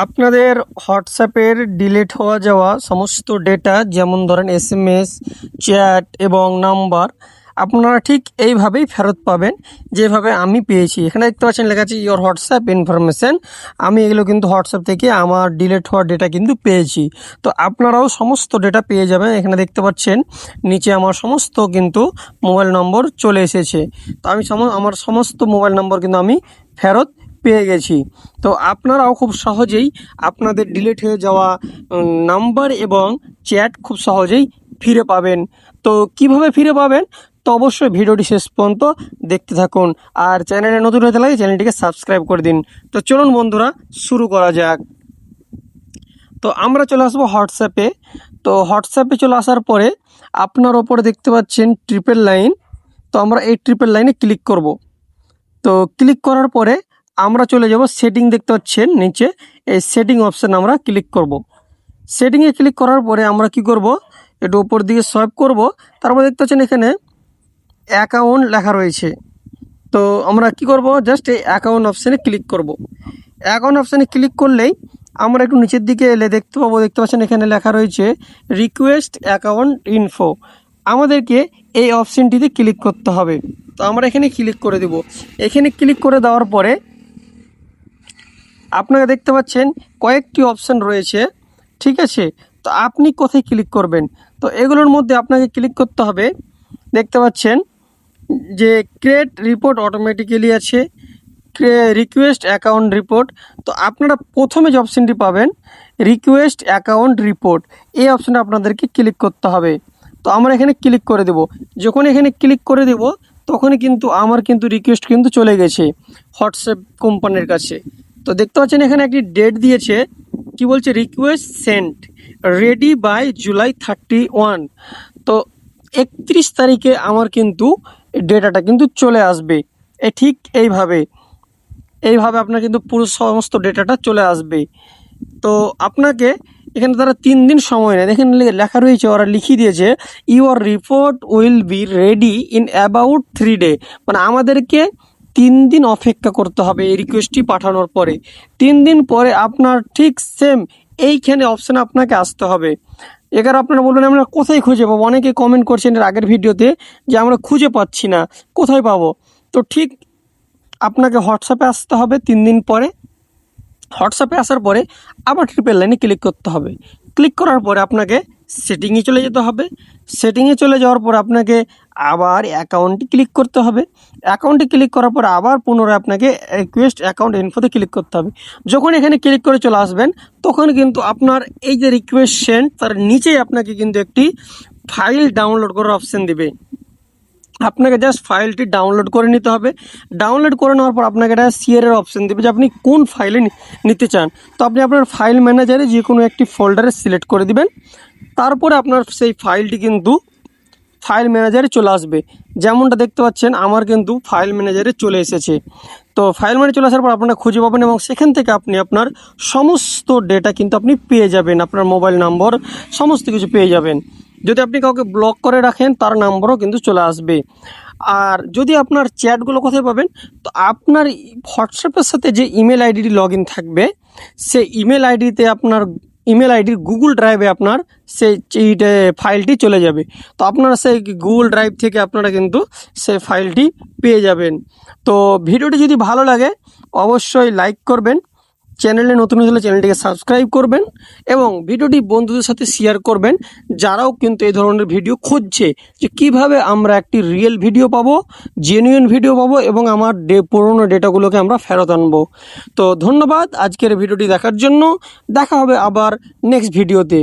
আপনাদের হোয়াটসঅ্যাপের ডিলিট হওয়া যাওয়া সমস্ত ডেটা যেমন ধরেন এসএমএস, চ্যাট এবং নাম্বার আপনারা ঠিক এইভাবেই ফেরত পাবেন যেভাবে আমি পেয়েছি। এখানে দেখতে পাচ্ছেন লেখা আছে ইওর হোয়াটসঅ্যাপ ইনফরমেশন। আমি এগুলো কিন্তু হোয়াটসঅ্যাপ থেকে আমার ডিলিট হওয়া ডেটা কিন্তু পেয়েছি। তো আপনারাও সমস্ত ডেটা পেয়ে যাবেন। এখানে দেখতে পাচ্ছেন নিচে আমার সমস্ত কিন্তু মোবাইল নম্বর চলে এসেছে। তো আমি আমার সমস্ত মোবাইল নম্বর কিন্তু আমি ফেরত পেয়ে গেছি। তো আপনারাও খুব সহজেই আপনাদের ডিলিট হয়ে যাওয়া নাম্বার এবং চ্যাট খুব সহজেই ফিরে পাবেন। তো কিভাবে ফিরে পাবেন, তো অবশ্যই ভিডিওটি শেষ পর্যন্ত দেখতে থাকুন। আর চ্যানেলে নতুন হতে লাগে চ্যানেলটিকে সাবস্ক্রাইব করে দিন। তো চলুন বন্ধুরা, শুরু করা যাক। তো আমরা চলে আসবো হোয়াটসঅ্যাপে। তো হোয়াটসঅ্যাপে চলে আসার পরে আপনার ওপরে দেখতে পাচ্ছেন ট্রিপল লাইন। তো আমরা এই ট্রিপল লাইনে ক্লিক করব। তো ক্লিক করার পরে আমরা চলে যাব সেটিং, দেখতে পাচ্ছেন নিচে এই সেটিং অপশান আমরা ক্লিক করব। সেটিংয়ে ক্লিক করার পরে আমরা কি করব, একটু উপর দিকে সোয়াইপ করব। তারপর দেখতে পাচ্ছেন এখানে অ্যাকাউন্ট লেখা রয়েছে। তো আমরা কি করব, জাস্ট এই অ্যাকাউন্ট অপশানে ক্লিক করব। অ্যাকাউন্ট অপশানে ক্লিক করলেই আমরা একটু নিচের দিকে এলে দেখতে পাচ্ছেন এখানে লেখা রয়েছে রিকোয়েস্ট অ্যাকাউন্ট ইনফো। আমাদেরকে এই অপশানটিতে ক্লিক করতে হবে। তো আমরা এখানে ক্লিক করে দেব। এখানে ক্লিক করে দেওয়ার পরে আপনারা দেখতে পাচ্ছেন কয়েকটি অপশান রয়েছে, ঠিক আছে। তো আপনি কোথায় ক্লিক করবেন, তো এগুলোর মধ্যে আপনাকে ক্লিক করতে হবে। দেখতে পাচ্ছেন যে ক্রিয়েট রিপোর্ট অটোমেটিক্যালি আছে, রিকোয়েস্ট অ্যাকাউন্ট রিপোর্ট। তো আপনারা প্রথমে যে অপশানটি পাবেন রিকোয়েস্ট অ্যাকাউন্ট রিপোর্ট, এই অপশানে আপনাদেরকে ক্লিক করতে হবে। তো আমরা এখানে ক্লিক করে দেব। যখন এখানে ক্লিক করে দেব তখনই কিন্তু আমার কিন্তু রিকোয়েস্ট কিন্তু চলে গেছে হোয়াটসঅ্যাপ কোম্পানির কাছে। তো দেখতে পাচ্ছেন এখানে একটি ডেট দিয়েছে, কি বলছে request sent ready by July 31। তো 31 তারিখে আমার কিন্তু ডেটাটা কিন্তু চলে আসবে। ঠিক এইভাবে আপনার কিন্তু পুরো সমস্ত ডেটাটা চলে আসবে। তো আপনাকে এখানে তারা 3 দিন সময় নেয়। এখানে লেখা রয়েছে, ওরা লিখিয়ে দিয়েছে your report will be ready in about 3 day. মানে আমাদেরকে 3 দিন অপেক্ষা করতে হবে এই রিকোয়েস্টটি পাঠানোর পরে। 3 দিন পরে আপনার ঠিক সেম এইখানে অপশানে আপনাকে আসতে হবে। এবার আপনারা বলবেন আমরা কোথায় খুঁজে পাবো, অনেকে কমেন্ট করছেন এর আগের ভিডিওতে যে আমরা খুঁজে পাচ্ছি না, কোথায় পাবো। তো ঠিক আপনাকে হোয়াটসঅ্যাপে আসতে হবে 3 দিন পরে। হোয়াটসঅ্যাপে আসার পরে আবার ট্রিপল লাইনে ক্লিক করতে হবে। ক্লিক করার পরে আপনাকে সেটিংয়ে চলে যেতে হবে। সেটিংয়ে চলে যাওয়ার পর আপনাকে আবার অ্যাকাউন্টে ক্লিক করতে হবে। অ্যাকাউন্টে ক্লিক করার পর আবার পুনরায় আপনাকে রিকোয়েস্ট অ্যাকাউন্ট ইনফোতে ক্লিক করতে হবে। যখন এখানে ক্লিক করে চলে আসবেন তখন কিন্তু আপনার এই যে রিকোয়েস্ট সেন্ড, তার নিচেই আপনাকে কিন্তু একটি ফাইল ডাউনলোড করার অপশান দিবে। আপনাকে জাস্ট ফাইলটি ডাউনলোড করে নিতে হবে। ডাউনলোড করে নেওয়ার পর আপনাকে একটা শেয়ারের অপশান দেবে যে আপনি কোন ফাইলে নিতে চান। তো আপনি আপনার ফাইল ম্যানেজারে যে কোনো একটি ফোল্ডারে সিলেক্ট করে দিবেন। তারপরে আপনার সেই ফাইলটি কিন্তু ফাইল ম্যানেজারে চলে আসবে। যেমনটা দেখতে পাচ্ছেন আমার কিন্তু ফাইল ম্যানেজারে চলে এসেছে। তো ফাইল ম্যানেজারে চলে আসার পর আপনারা খুঁজে পাবেন এবং সেখান থেকে আপনি আপনার সমস্ত ডেটা কিন্তু আপনি পেয়ে যাবেন। আপনার মোবাইল নম্বর সমস্ত কিছু পেয়ে যাবেন। যদি আপনি কাউকে ব্লক করে রাখেন তার নাম্বারও কিন্তু চলে আসবে। আর যদি আপনার চ্যাটগুলো কোথায় পাবেন, তো আপনার হোয়াটসঅ্যাপের সাথে যে ইমেল আইডিটি লগ ইন থাকবে সেই ইমেল আইডিতে আপনার ইমেল আইডির গুগল ড্রাইভে আপনার সেই ফাইলটি চলে যাবে। তো আপনারা সেই গুগল ড্রাইভ থেকে আপনারা কিন্তু সেই ফাইলটি পেয়ে যাবেন। তো ভিডিওটি যদি ভালো লাগে অবশ্যই লাইক করবেন, চ্যানেলে নতুন হলে চ্যানেলটিকে সাবস্ক্রাইব করবেন এবং ভিডিওটি বন্ধুদের সাথে শেয়ার করবেন যারাও কিন্তু এই ধরনের ভিডিও খুঁজছে যে কিভাবে আমরা একটি রিয়েল ভিডিও পাবো, জেনুইন ভিডিও পাবো এবং আমার পুরোনো ডেটাগুলোকে আমরা ফেরত আনবো। তো ধন্যবাদ আজকের ভিডিওটি দেখার জন্য। দেখা হবে আবার নেক্সট ভিডিওতে।